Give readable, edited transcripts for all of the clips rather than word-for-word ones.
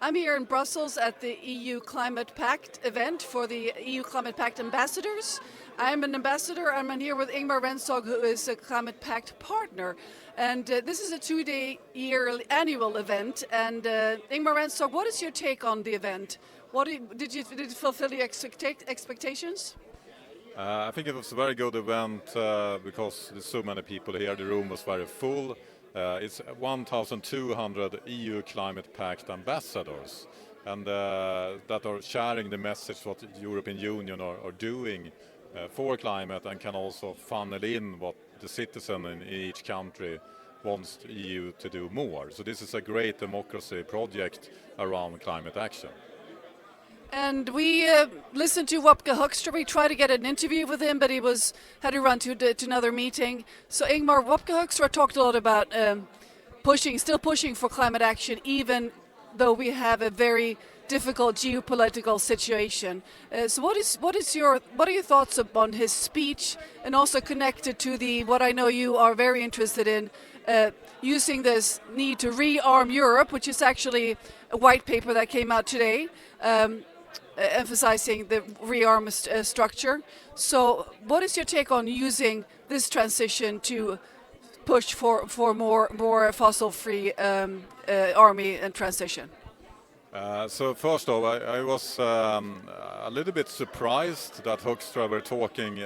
I'm here in Brussels at the EU Climate Pact event for the EU Climate Pact ambassadors. I'm an ambassador. I'm here with Ingmar Rentzhog, who is a Climate Pact partner. And this is a 2-day annual event. And Ingmar Rentzhog, what is your take on the event? Did it fulfill your expectations? I think it was a very good event because there's so many people here. The room was very full. It's 1,200 EU Climate Pact ambassadors and that are sharing the message what the European Union are doing for climate and can also funnel in what the citizen in each country wants the EU to do more. So this is a great democracy project around climate action. And we listened to Wopke Hoekstra. We tried to get an interview with him, but he had to run to another meeting. So Ingmar, Wopke Hoekstra talked a lot about still pushing for climate action, even though we have a very difficult geopolitical situation. So what are your thoughts upon his speech, and also connected to what I know you are very interested in, using this need to rearm Europe, which is actually a white paper that came out today. Emphasizing the rearm structure. So what is your take on using this transition to push for more fossil-free army and transition? So first of all, I was a little bit surprised that Hoekstra were talking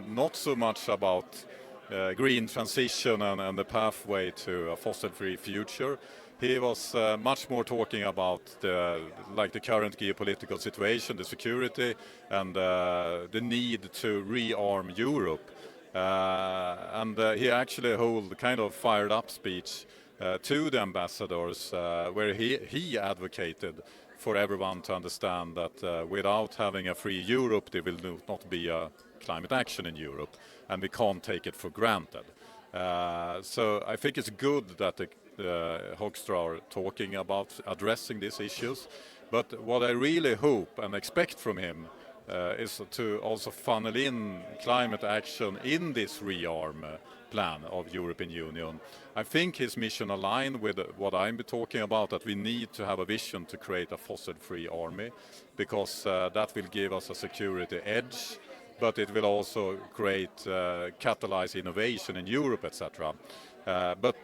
not so much about green transition and the pathway to a fossil-free future. He was much more talking about the current geopolitical situation, the security, and the need to rearm Europe. And he actually held a kind of fired up speech to the ambassadors where he advocated for everyone to understand that without having a free Europe, there will not be a climate action in Europe, and we can't take it for granted. So I think it's good that the Hoekstra are talking about addressing these issues, but what I really hope and expect from him is to also funnel in climate action in this rearm plan of European Union. I think his mission aligned with what I'm talking about, that we need to have a vision to create a fossil-free army, because that will give us a security edge, but it will also catalyze innovation in Europe, etc. But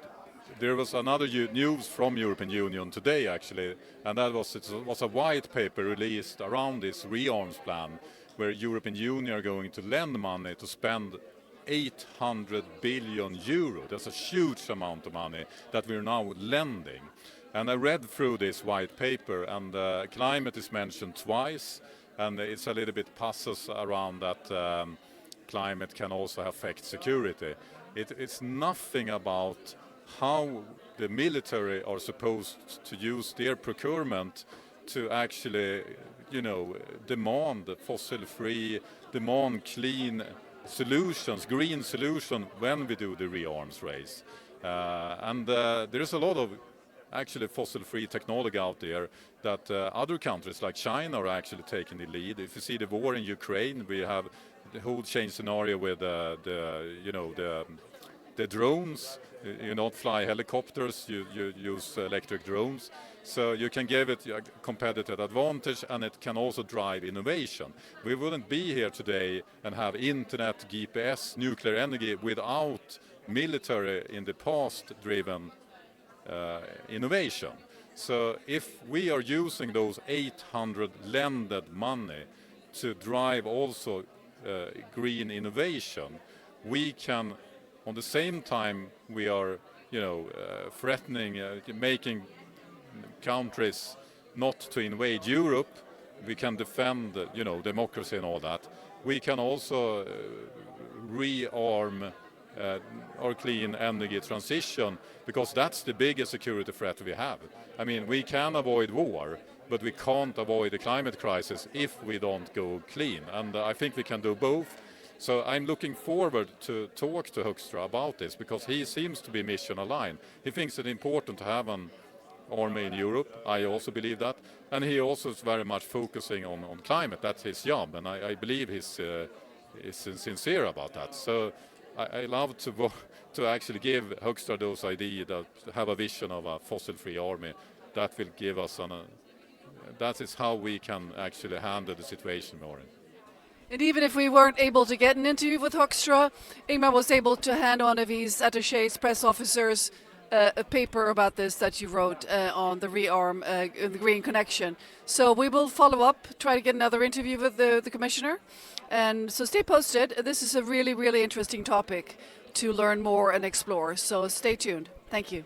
there was another news from European Union today, actually, and it was a white paper released around this rearms plan, where European Union are going to lend money to spend 800 billion euro. That's a huge amount of money that we're now lending. And I read through this white paper, and climate is mentioned twice, and it's a little bit passes around that climate can also affect security. It's nothing about how the military are supposed to use their procurement to actually, demand fossil-free, demand clean solutions, green solution when we do the rearms race. And there's a lot of actually fossil-free technology out there that other countries like China are actually taking the lead. If you see the war in Ukraine, we have the whole change scenario with the drones. You don't fly helicopters, you use electric drones. So you can give it a competitive advantage, and it can also drive innovation. We wouldn't be here today and have internet, GPS, nuclear energy without military in the past driven innovation. So if we are using those 800 lended money to drive also green innovation, we can, on the same time we are, threatening, making countries not to invade Europe, we can defend, democracy and all that. We can also rearm our clean energy transition, because that's the biggest security threat we have. I mean, we can avoid war, but we can't avoid the climate crisis if we don't go clean. And I think we can do both. So I'm looking forward to talk to Hoekstra about this, because he seems to be mission aligned. He thinks it's important to have an army in Europe. I also believe that. And he also is very much focusing on climate. That's his job, and I believe he's sincere about that. So I love to actually give Hoekstra those ideas, that have a vision of a fossil-free army that will give us that is how we can actually handle the situation more. And even if we weren't able to get an interview with Hoekstra, Ingmar was able to hand one of his attaches, press officers, a paper about this that you wrote on the rearm, the Green Connection. So we will follow up, try to get another interview with the Commissioner. And so stay posted. This is a really, really interesting topic to learn more and explore. So stay tuned. Thank you.